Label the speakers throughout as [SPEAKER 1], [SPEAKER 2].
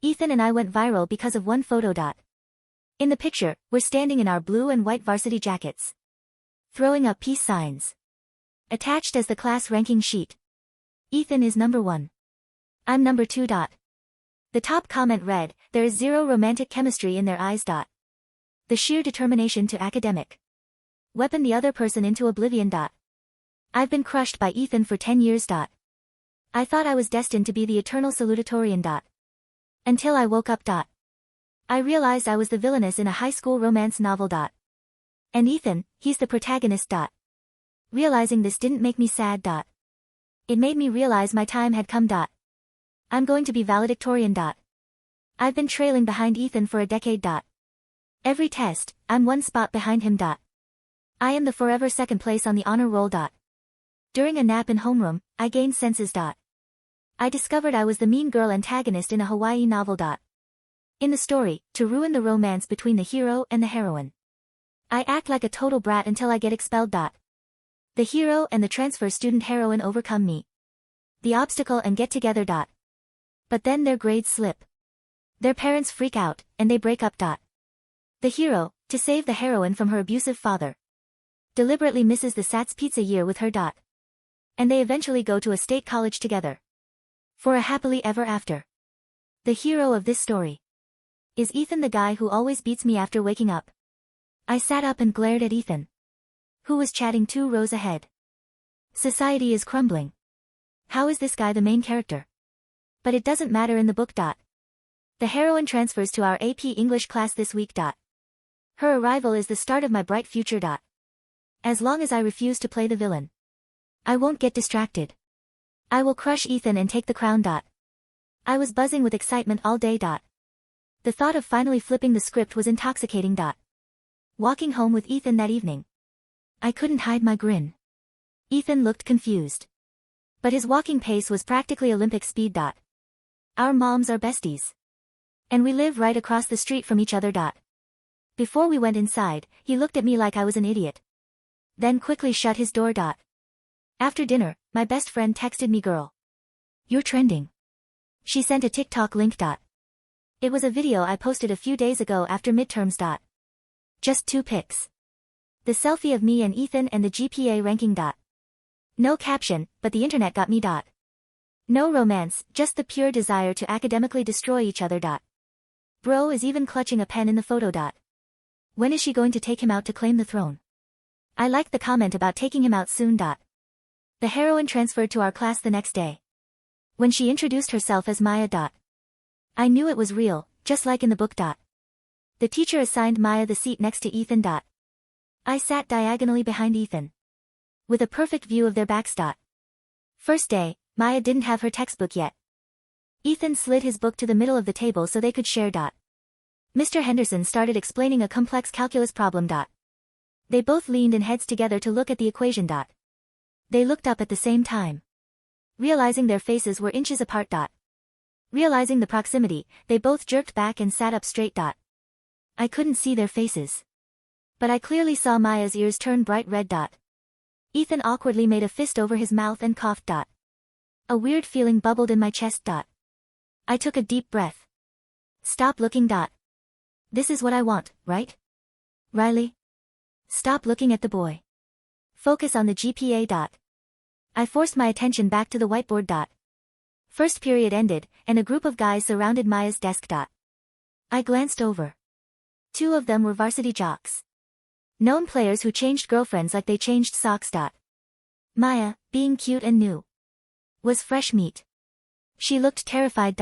[SPEAKER 1] Ethan and I went viral because of one photo. In the picture, we're standing in our blue and white varsity jackets, throwing up peace signs. Attached as the class ranking sheet. Ethan is number 1. I'm number 2. The top comment read, "There is zero romantic chemistry in their eyes. The sheer determination to academic weapon the other person into oblivion. I've been crushed by Ethan for 10 years. I thought I was destined to be the eternal salutatorian. Until I woke up. I realized I was the villainess in a high school romance novel. And Ethan, he's the protagonist. Realizing this didn't make me sad. It made me realize my time had come. I'm going to be valedictorian. I've been trailing behind Ethan for a decade. Every test, I'm one spot behind him. I am the forever second place on the honor roll. During a nap in homeroom, I gained senses. I discovered I was the mean girl antagonist in a Hawaii novel. In the story, to ruin the romance between the hero and the heroine, I act like a total brat until I get expelled. The hero and the transfer student heroine overcome me, the obstacle, and get together. But then their grades slip. Their parents freak out, and they break up. The hero, to save the heroine from her abusive father, deliberately misses the Sats pizza year with her. And they eventually go to a state college together, for a happily ever after. The hero of this story is Ethan, the guy who always beats me after waking up. I sat up and glared at Ethan, who was chatting 2 rows ahead. Society is crumbling. How is this guy the main character? But it doesn't matter in the book. The heroine transfers to our AP English class this week. Her arrival is the start of my bright future. As long as I refuse to play the villain, I won't get distracted. I will crush Ethan and take the crown. I was buzzing with excitement all day. The thought of finally flipping the script was intoxicating. Walking home with Ethan that evening, I couldn't hide my grin. Ethan looked confused, but his walking pace was practically Olympic speed. Our moms are besties, and we live right across the street from each other. Before we went inside, he looked at me like I was an idiot, then quickly shut his door. After dinner, my best friend texted me, "Girl, you're trending." She sent a TikTok link. It was a video I posted a few days ago after midterms. Just 2 pics. The selfie of me and Ethan and the GPA ranking. No caption, but the internet got me. No romance, just the pure desire to academically destroy each other. Bro is even clutching a pen in the photo. When is she going to take him out to claim the throne? I liked the comment about taking him out soon. The heroine transferred to our class the next day. When she introduced herself as Maya. I knew it was real, just like in the book. The teacher assigned Maya the seat next to Ethan. I sat diagonally behind Ethan, with a perfect view of their backs. First day, Maya didn't have her textbook yet. Ethan slid his book to the middle of the table so they could share. Mr. Henderson started explaining a complex calculus problem. They both leaned in heads together to look at the equation. They looked up at the same time, realizing their faces were inches apart. Realizing the proximity, they both jerked back and sat up straight. I couldn't see their faces, but I clearly saw Maya's ears turn bright red. Ethan awkwardly made a fist over his mouth and coughed. A weird feeling bubbled in my chest. I took a deep breath. Stop looking. This is what I want, right? Riley? Stop looking at the boy. Focus on the GPA. I forced my attention back to the whiteboard. First period ended, and a group of guys surrounded Maya's desk. I glanced over. 2 of them were varsity jocks. Known players who changed girlfriends like they changed socks. Maya, being cute and new, was fresh meat. She looked terrified.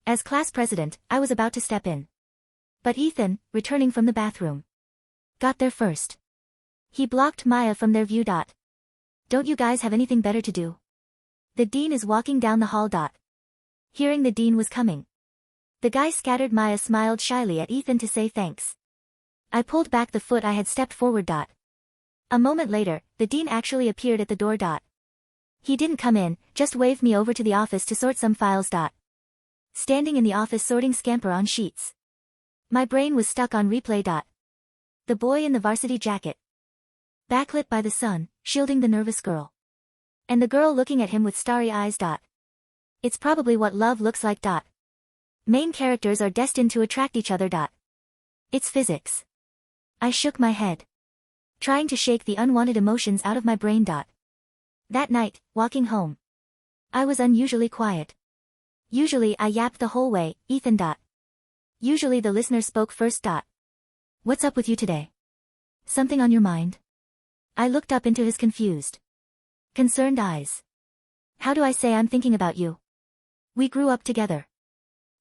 [SPEAKER 1] As class president, I was about to step in, but Ethan, returning from the bathroom, got there first. He blocked Maya from their view. Don't you guys have anything better to do? The dean is walking down the hall. Hearing the dean was coming, the guy scattered. Maya smiled shyly at Ethan to say thanks. I pulled back the foot I had stepped forward. A moment later, the dean actually appeared at the door. He didn't come in, just waved me over to the office to sort some files. Standing in the office sorting scamper on sheets, my brain was stuck on replay. The boy in the varsity jacket, backlit by the sun, shielding the nervous girl, and the girl looking at him with starry eyes. It's probably what love looks like. Main characters are destined to attract each other. It's physics. I shook my head, trying to shake the unwanted emotions out of my brain. That night, walking home, I was unusually quiet. Usually I yapped the whole way, Ethan. Usually the listener spoke first. What's up with you today? Something on your mind? I looked up into his confused, concerned eyes. How do I say I'm thinking about you? We grew up together.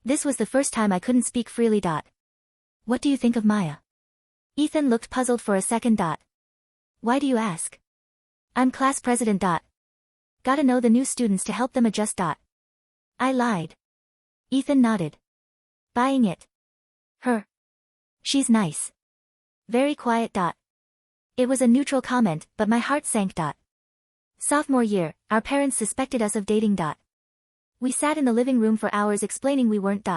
[SPEAKER 1] This was the first time I couldn't speak freely. What do you think of Maya? Ethan looked puzzled for a second. Why do you ask? I'm class president. Gotta know the new students to help them adjust. I lied. Ethan nodded. Buying it. Her. She's nice. Very quiet. It was a neutral comment, but my heart sank. Sophomore year, our parents suspected us of dating. We sat in the living room for hours explaining we weren't.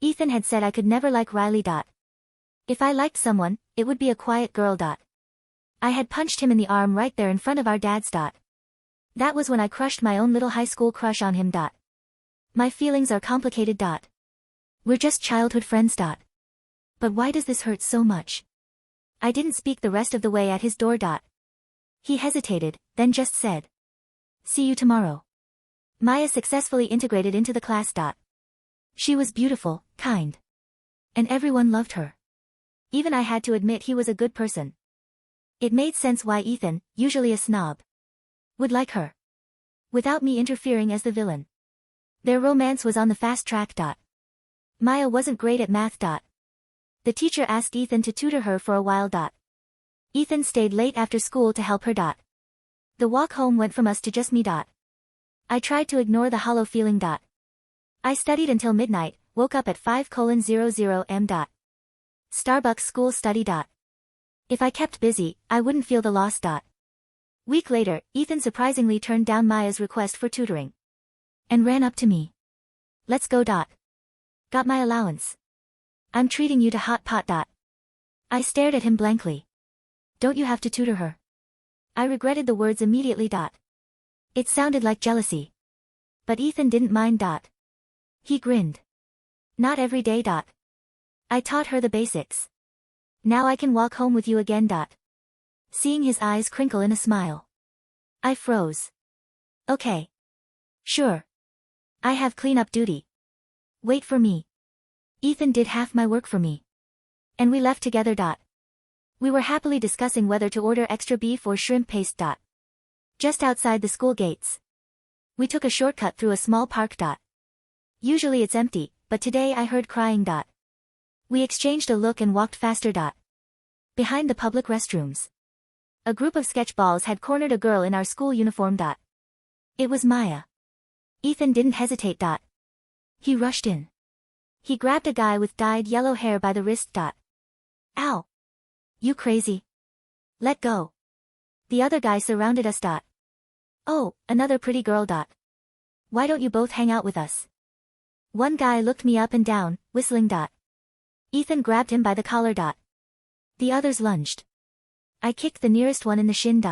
[SPEAKER 1] Ethan had said I could never like Riley. If I liked someone, it would be a quiet girl. I had punched him in the arm right there in front of our dads. That was when I crushed my own little high school crush on him. My feelings are complicated. We're just childhood friends. But why does this hurt so much? I didn't speak the rest of the way at his door. He hesitated, then just said, "See you tomorrow." Maya successfully integrated into the class. She was beautiful, kind, and everyone loved her. Even I had to admit he was a good person. It made sense why Ethan, usually a snob, would like her, without me interfering as the villain. Their romance was on the fast track. Maya wasn't great at math. The teacher asked Ethan to tutor her for a while. Ethan stayed late after school to help her. The walk home went from us to just me. I tried to ignore the hollow feeling. I studied until midnight, woke up at 5:00 am. Starbucks school study. If I kept busy, I wouldn't feel the loss. Week later, Ethan surprisingly turned down Maya's request for tutoring and ran up to me. "Let's go. Got my allowance. I'm treating you to hot pot. I stared at him blankly. "Don't you have to tutor her?" I regretted the words immediately. It sounded like jealousy. But Ethan didn't mind. He grinned. "Not every day. I taught her the basics. Now I can walk home with you again. Seeing his eyes crinkle in a smile, I froze. "Okay. Sure. I have cleanup duty. Wait for me." Ethan did half my work for me. And we left together. We were happily discussing whether to order extra beef or shrimp paste. Just outside the school gates, we took a shortcut through a small park. Usually it's empty, but today I heard crying. We exchanged a look and walked faster. Behind the public restrooms, a group of sketchballs had cornered a girl in our school uniform. It was Maya. Ethan didn't hesitate. He rushed in. He grabbed a guy with dyed yellow hair by the wrist. "Ow! You crazy? Let go." The other guy surrounded us. "Oh, another pretty girl. Why don't you both hang out with us?" One guy looked me up and down, whistling. Ethan grabbed him by the collar. The others lunged. I kicked the nearest one in the shin.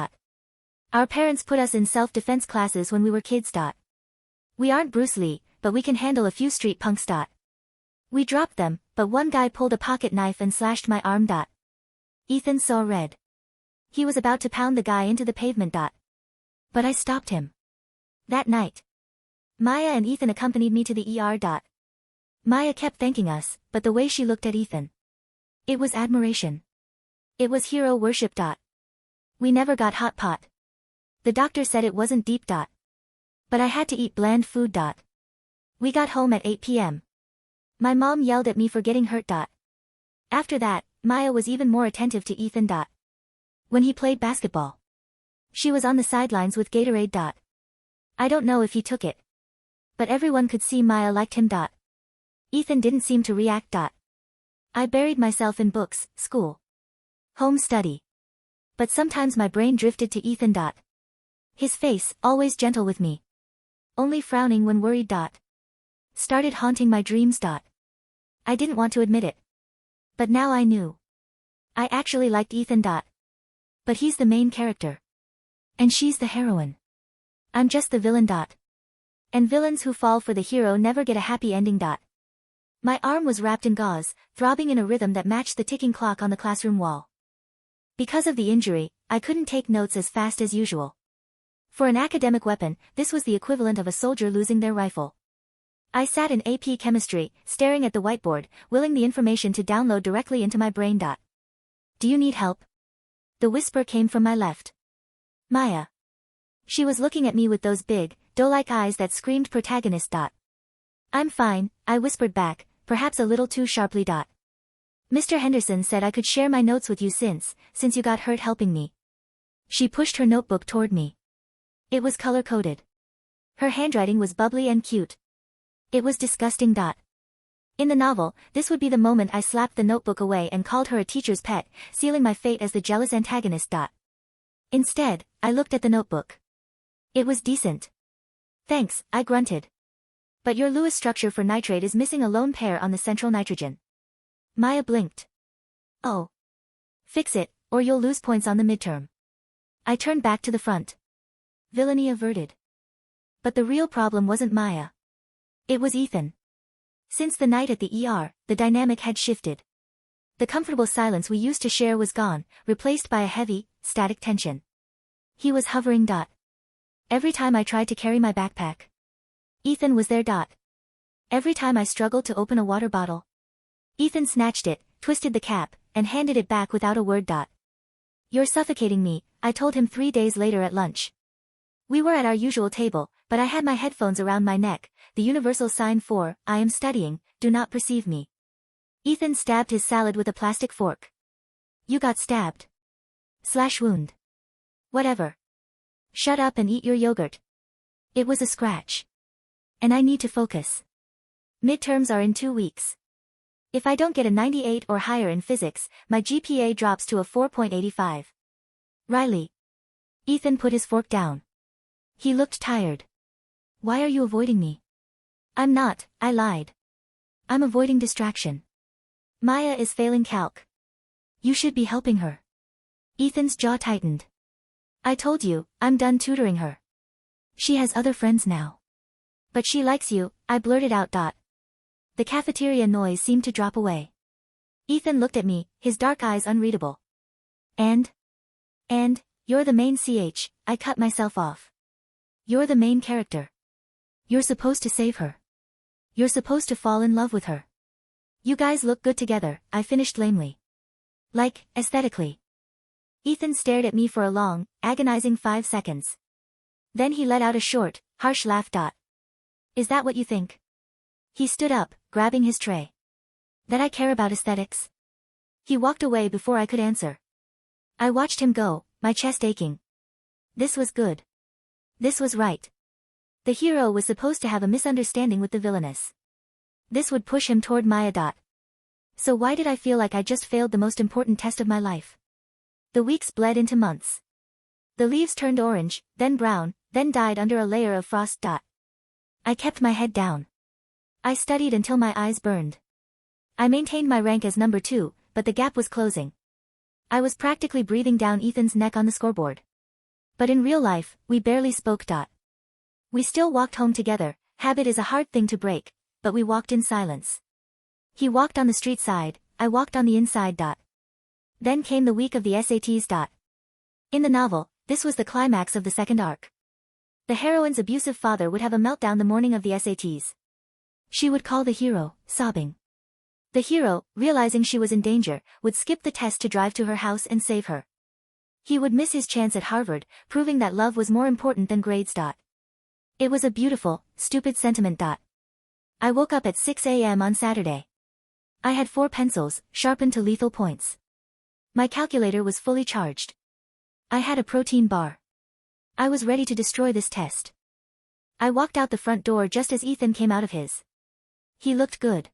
[SPEAKER 1] Our parents put us in self-defense classes when we were kids. We aren't Bruce Lee, but we can handle a few street punks. We dropped them, but one guy pulled a pocket knife and slashed my arm. Ethan saw red. He was about to pound the guy into the pavement. But I stopped him. That night, Maya and Ethan accompanied me to the ER. Maya kept thanking us, but the way she looked at Ethan, it was admiration. It was hero worship. We never got hot pot. The doctor said it wasn't deep. But I had to eat bland food. We got home at 8 p.m. My mom yelled at me for getting hurt. After that, Maya was even more attentive to Ethan. When he played basketball, she was on the sidelines with Gatorade. I don't know if he took it, but everyone could see Maya liked him. Ethan didn't seem to react. I buried myself in books, school, home study. But sometimes my brain drifted to Ethan. His face, always gentle with me, only frowning when worried. Started haunting my dreams. I didn't want to admit it, but now I knew. I actually liked Ethan. But he's the main character, and she's the heroine. I'm just the villain. And villains who fall for the hero never get a happy ending. My arm was wrapped in gauze, throbbing in a rhythm that matched the ticking clock on the classroom wall. Because of the injury, I couldn't take notes as fast as usual. For an academic weapon, this was the equivalent of a soldier losing their rifle. I sat in AP Chemistry, staring at the whiteboard, willing the information to download directly into my brain. Do you need help? The whisper came from my left. Maya. She was looking at me with those big, doe-like eyes that screamed protagonist. I'm fine, I whispered back, perhaps a little too sharply. Mr. Henderson said I could share my notes with you since you got hurt helping me. She pushed her notebook toward me. It was color-coded. Her handwriting was bubbly and cute. It was disgusting. In the novel, this would be the moment I slapped the notebook away and called her a teacher's pet, sealing my fate as the jealous antagonist. Instead, I looked at the notebook. It was decent. Thanks, I grunted. But your Lewis structure for nitrate is missing a lone pair on the central nitrogen. Maya blinked. Oh. Fix it, or you'll lose points on the midterm. I turned back to the front. Villainy averted. But the real problem wasn't Maya. It was Ethan. Since the night at the ER, the dynamic had shifted. The comfortable silence we used to share was gone, replaced by a heavy, static tension. He was hovering. Every time I tried to carry my backpack, Ethan was there. Every time I struggled to open a water bottle, Ethan snatched it, twisted the cap, and handed it back without a word. You're suffocating me, I told him 3 days later at lunch. We were at our usual table, but I had my headphones around my neck, the universal sign for, I am studying, do not perceive me. Ethan stabbed his salad with a plastic fork. You got stabbed. /wound. Whatever. Shut up and eat your yogurt. It was a scratch. And I need to focus. Midterms are in 2 weeks. If I don't get a 98 or higher in physics, my GPA drops to a 4.85. Riley. Ethan put his fork down. He looked tired. Why are you avoiding me? I'm not, I lied. I'm avoiding distraction. Maya is failing calc. You should be helping her. Ethan's jaw tightened. I told you, I'm done tutoring her. She has other friends now. But she likes you, I blurted out. The cafeteria noise seemed to drop away. Ethan looked at me, his dark eyes unreadable. And, you're the main I cut myself off. You're the main character. You're supposed to save her. You're supposed to fall in love with her. You guys look good together, I finished lamely. Like, aesthetically. Ethan stared at me for a long, agonizing 5 seconds. Then he let out a short, harsh laugh. Is that what you think? He stood up, grabbing his tray. That I care about aesthetics? He walked away before I could answer. I watched him go, my chest aching. This was good. This was right. The hero was supposed to have a misunderstanding with the villainess. This would push him toward Maya. So why did I feel like I just failed the most important test of my life? The weeks bled into months. The leaves turned orange, then brown, then died under a layer of frost. I kept my head down. I studied until my eyes burned. I maintained my rank as number 2, but the gap was closing. I was practically breathing down Ethan's neck on the scoreboard. But in real life, we barely spoke. We still walked home together, habit is a hard thing to break, but we walked in silence. He walked on the street side, I walked on the inside. Then came the week of the SATs. In the novel, this was the climax of the second arc. The heroine's abusive father would have a meltdown the morning of the SATs. She would call the hero, sobbing. The hero, realizing she was in danger, would skip the test to drive to her house and save her. He would miss his chance at Harvard, proving that love was more important than grades. It was a beautiful, stupid sentiment. I woke up at 6 a.m. on Saturday. I had 4 pencils, sharpened to lethal points. My calculator was fully charged. I had a protein bar. I was ready to destroy this test. I walked out the front door just as Ethan came out of his. He looked good.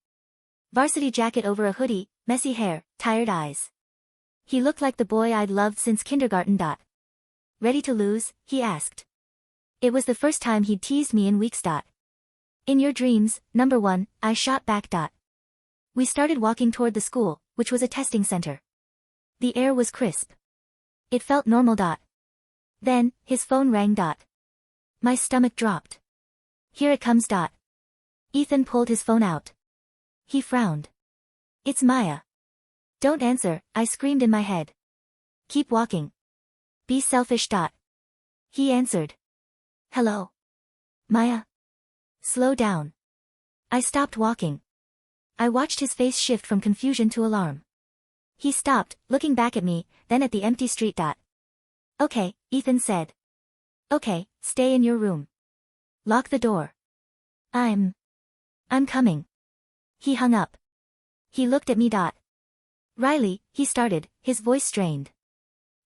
[SPEAKER 1] Varsity jacket over a hoodie, messy hair, tired eyes. He looked like the boy I'd loved since kindergarten. Ready to lose? He asked. It was the first time he'd teased me in weeks. In your dreams, number 1, I shot back. We started walking toward the school, which was a testing center. The air was crisp. It felt normal. Then, his phone rang. My stomach dropped. Here it comes. Ethan pulled his phone out. He frowned. It's Maya. Don't answer, I screamed in my head. Keep walking. Be selfish. He answered. Hello. Maya. Slow down. I stopped walking. I watched his face shift from confusion to alarm. He stopped, looking back at me, then at the empty street. Okay, Ethan said. Okay, stay in your room. Lock the door. I'm coming. He hung up. He looked at me. Riley, he started, his voice strained.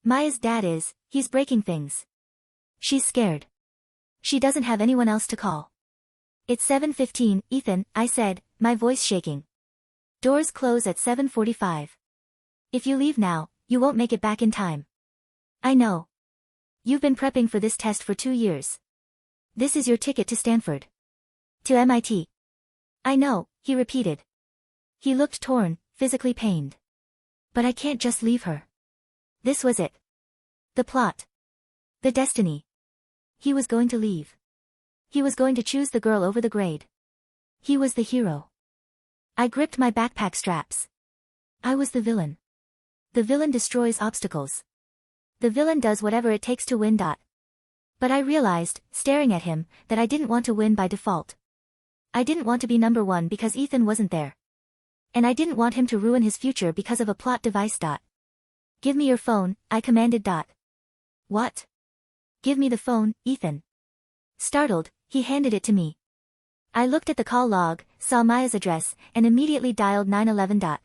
[SPEAKER 1] Maya's dad he's breaking things. She's scared. She doesn't have anyone else to call. It's 7:15, Ethan, I said, my voice shaking. Doors close at 7:45. If you leave now, you won't make it back in time. I know. You've been prepping for this test for 2 years. This is your ticket to Stanford. To MIT. I know, he repeated. He looked torn, physically pained. But I can't just leave her. This was it. The plot. The destiny. He was going to leave. He was going to choose the girl over the grade. He was the hero. I gripped my backpack straps. I was the villain. The villain destroys obstacles. The villain does whatever it takes to win. But I realized, staring at him, that I didn't want to win by default. I didn't want to be number one because Ethan wasn't there. And I didn't want him to ruin his future because of a plot device. Give me your phone, I commanded. What? Give me the phone, Ethan. Startled, he handed it to me. I looked at the call log, saw Maya's address, and immediately dialed 911.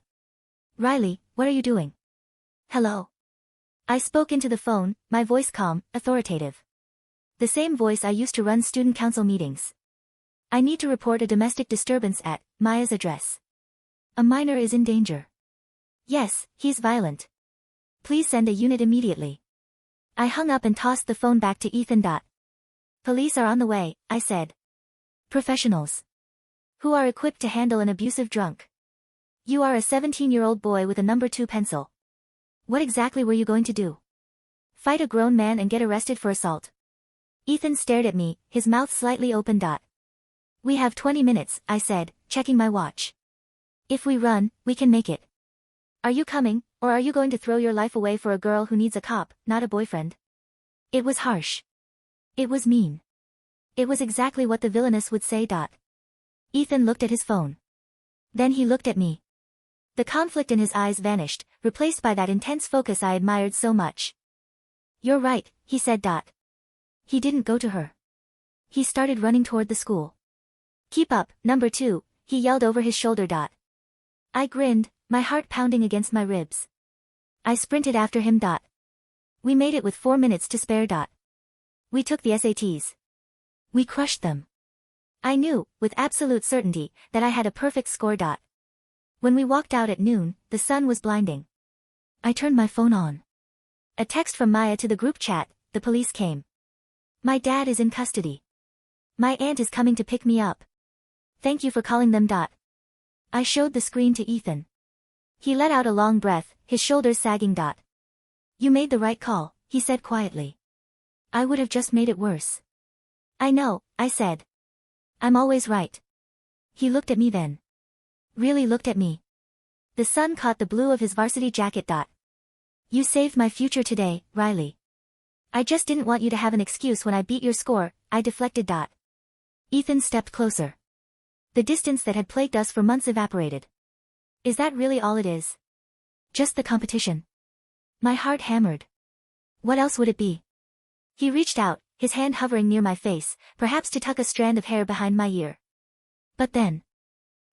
[SPEAKER 1] Riley, what are you doing? Hello. I spoke into the phone, my voice calm, authoritative. The same voice I used to run student council meetings. I need to report a domestic disturbance at Maya's address. A minor is in danger. Yes, he's violent. Please send a unit immediately. I hung up and tossed the phone back to Ethan. Police are on the way, I said. Professionals. Who are equipped to handle an abusive drunk. You are a 17-year-old boy with a number 2 pencil. What exactly were you going to do? Fight a grown man and get arrested for assault? Ethan stared at me, his mouth slightly open. We have 20 minutes, I said, checking my watch. If we run, we can make it. Are you coming, or are you going to throw your life away for a girl who needs a cop, not a boyfriend? It was harsh. It was mean. It was exactly what the villainess would say. Ethan looked at his phone. Then he looked at me. The conflict in his eyes vanished, replaced by that intense focus I admired so much. You're right, he said. He didn't go to her. He started running toward the school. Keep up, number 2, he yelled over his shoulder. I grinned, my heart pounding against my ribs. I sprinted after him. We made it with 4 minutes to spare. We took the SATs. We crushed them. I knew, with absolute certainty, that I had a perfect score. When we walked out at noon, the sun was blinding. I turned my phone on. A text from Maya to the group chat, the police came. My dad is in custody. My aunt is coming to pick me up. Thank you for calling them. I showed the screen to Ethan. He let out a long breath, his shoulders sagging. You made the right call, he said quietly. I would have just made it worse. I know, I said. I'm always right. He looked at me then. Really looked at me. The sun caught the blue of his varsity jacket. You saved my future today, Riley. I just didn't want you to have an excuse when I beat your score, I deflected. Ethan stepped closer. The distance that had plagued us for months evaporated. Is that really all it is? Just the competition? My heart hammered. What else would it be? He reached out, his hand hovering near my face, perhaps to tuck a strand of hair behind my ear. But then.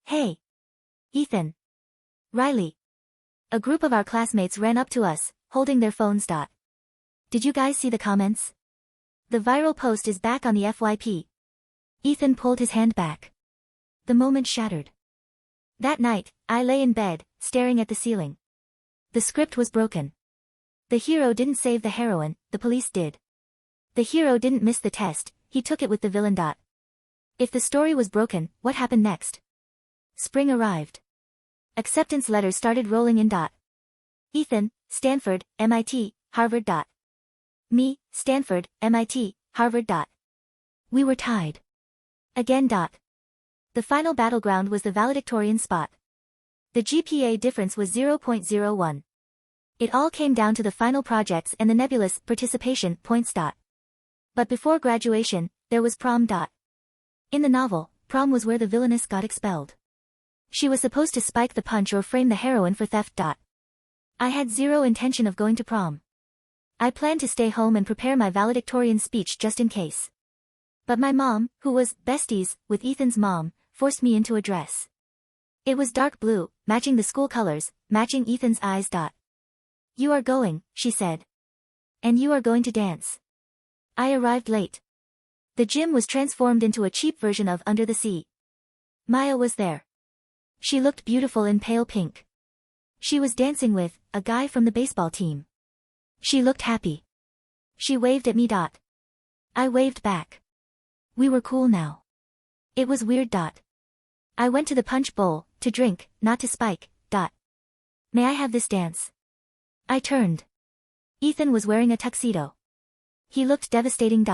[SPEAKER 1] Hey. Ethan. Riley. A group of our classmates ran up to us, holding their phones. Did you guys see the comments? The viral post is back on the FYP. Ethan pulled his hand back. The moment shattered. That night, I lay in bed, staring at the ceiling. The script was broken. The hero didn't save the heroine, the police did. The hero didn't miss the test, he took it with the villain. If the story was broken, what happened next? Spring arrived. Acceptance letters started rolling in. Ethan, Stanford, MIT, Harvard. Me, Stanford, MIT, Harvard. We were tied. Again. The final battleground was the valedictorian spot. The GPA difference was 0.01. It all came down to the final projects and the nebulous participation points. But before graduation, there was prom. In the novel, prom was where the villainess got expelled. She was supposed to spike the punch or frame the heroine for theft. I had zero intention of going to prom. I planned to stay home and prepare my valedictorian speech just in case. But my mom, who was besties with Ethan's mom, forced me into a dress. It was dark blue, matching the school colors, matching Ethan's eyes. You are going, she said. And you are going to dance. I arrived late. The gym was transformed into a cheap version of Under the Sea. Maya was there. She looked beautiful in pale pink. She was dancing with a guy from the baseball team. She looked happy. She waved at me. I waved back. We were cool now. It was weird. I went to the punch bowl, to drink, not to spike. May I have this dance? I turned. Ethan was wearing a tuxedo. He looked devastating.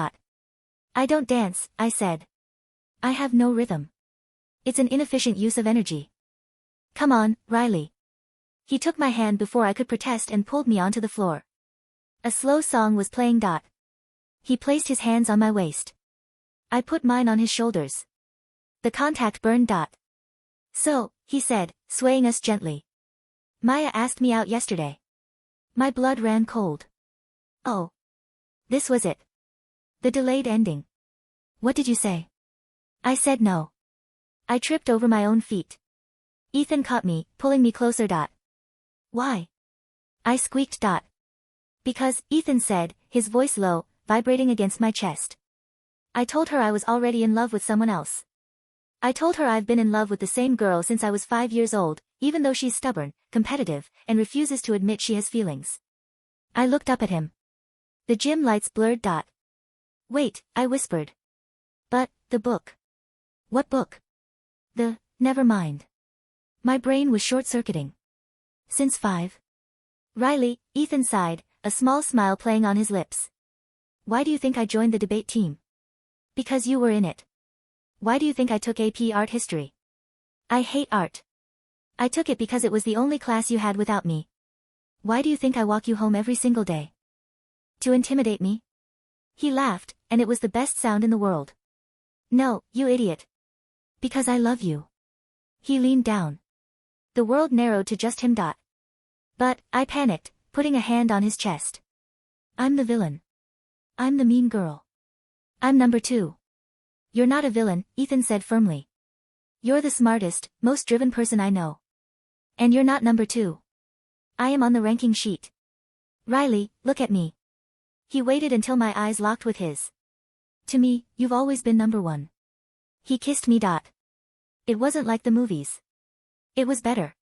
[SPEAKER 1] I don't dance, I said. I have no rhythm. It's an inefficient use of energy. Come on, Riley. He took my hand before I could protest and pulled me onto the floor. A slow song was playing. He placed his hands on my waist. I put mine on his shoulders. The contact burned. So, he said, swaying us gently. Maya asked me out yesterday. My blood ran cold. Oh. This was it. The delayed ending. What did you say? I said no. I tripped over my own feet. Ethan caught me, pulling me closer. Why? I squeaked. Because, Ethan said, his voice low, vibrating against my chest. I told her I was already in love with someone else. I told her I've been in love with the same girl since I was 5 years old, even though she's stubborn, competitive, and refuses to admit she has feelings. I looked up at him. The gym lights blurred. Wait, I whispered. But, the book. What book? Never mind. My brain was short-circuiting. Since 5. Riley, Ethan sighed, a small smile playing on his lips. Why do you think I joined the debate team? Because you were in it. Why do you think I took AP Art History? I hate art. I took it because it was the only class you had without me. Why do you think I walk you home every single day? To intimidate me? He laughed, and it was the best sound in the world. No, you idiot. Because I love you. He leaned down. The world narrowed to just him. But, I panicked, putting a hand on his chest. I'm the villain. I'm the mean girl. I'm number 2. You're not a villain, Ethan said firmly. You're the smartest, most driven person I know. And you're not number 2. I am on the ranking sheet. Riley, look at me. He waited until my eyes locked with his. To me, you've always been number 1. He kissed me. It wasn't like the movies. It was better.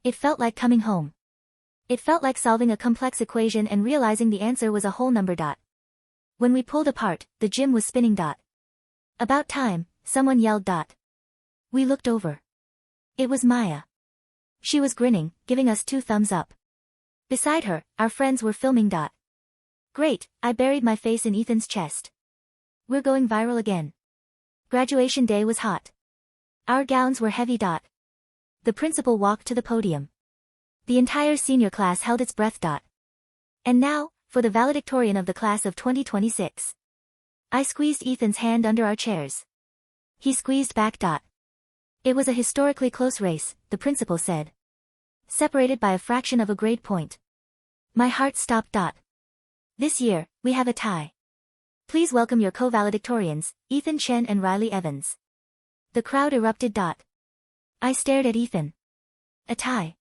[SPEAKER 1] It felt like coming home. It felt like solving a complex equation and realizing the answer was a whole number. When we pulled apart, the gym was spinning. About time, someone yelled. We looked over. It was Maya. She was grinning, giving us 2 thumbs up. Beside her, our friends were filming. Great, I buried my face in Ethan's chest. We're going viral again. Graduation day was hot. Our gowns were heavy. The principal walked to the podium. The entire senior class held its breath. And now, for the valedictorian of the class of 2026. I squeezed Ethan's hand under our chairs. He squeezed back. It was a historically close race, the principal said. Separated by a fraction of a grade point. My heart stopped. This year, we have a tie. Please welcome your co-valedictorians, Ethan Chen and Riley Evans. The crowd erupted. I stared at Ethan. A tie.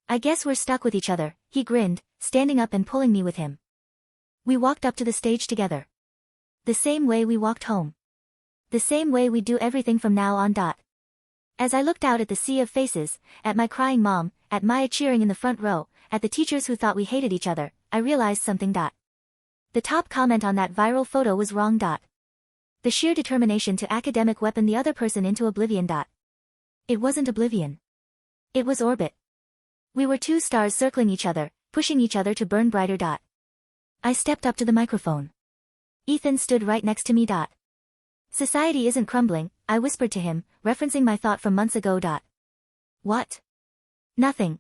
[SPEAKER 1] I guess we're stuck with each other, he grinned, standing up and pulling me with him. We walked up to the stage together. The same way we walked home. The same way we do everything from now on. As I looked out at the sea of faces, at my crying mom, at Maya cheering in the front row, at the teachers who thought we hated each other, I realized something. The top comment on that viral photo was wrong. The sheer determination to academic weapon the other person into oblivion. It wasn't oblivion. It was orbit. We were 2 stars circling each other, pushing each other to burn brighter. I stepped up to the microphone. Ethan stood right next to me. Society isn't crumbling, I whispered to him, referencing my thought from months ago. What? Nothing.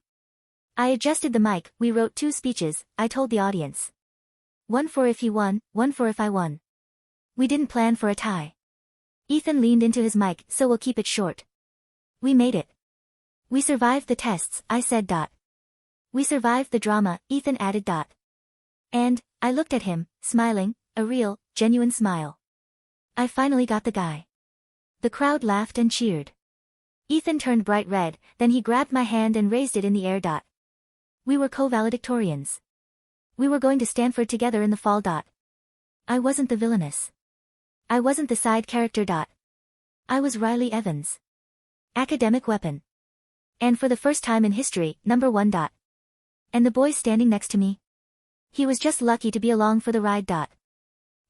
[SPEAKER 1] I adjusted the mic, we wrote 2 speeches, I told the audience. One for if he won, one for if I won. We didn't plan for a tie. Ethan leaned into his mic, so we'll keep it short. We made it. We survived the tests, I said. We survived the drama, Ethan added. And, I looked at him, smiling, a real, genuine smile. I finally got the guy. The crowd laughed and cheered. Ethan turned bright red, then he grabbed my hand and raised it in the air. We were co-valedictorians. We were going to Stanford together in the fall. I wasn't the villainess. I wasn't the side character. I was Riley Evans. Academic weapon. And for the first time in history, number 1. And the boy standing next to me? He was just lucky to be along for the ride.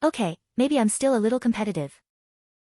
[SPEAKER 1] Okay, maybe I'm still a little competitive.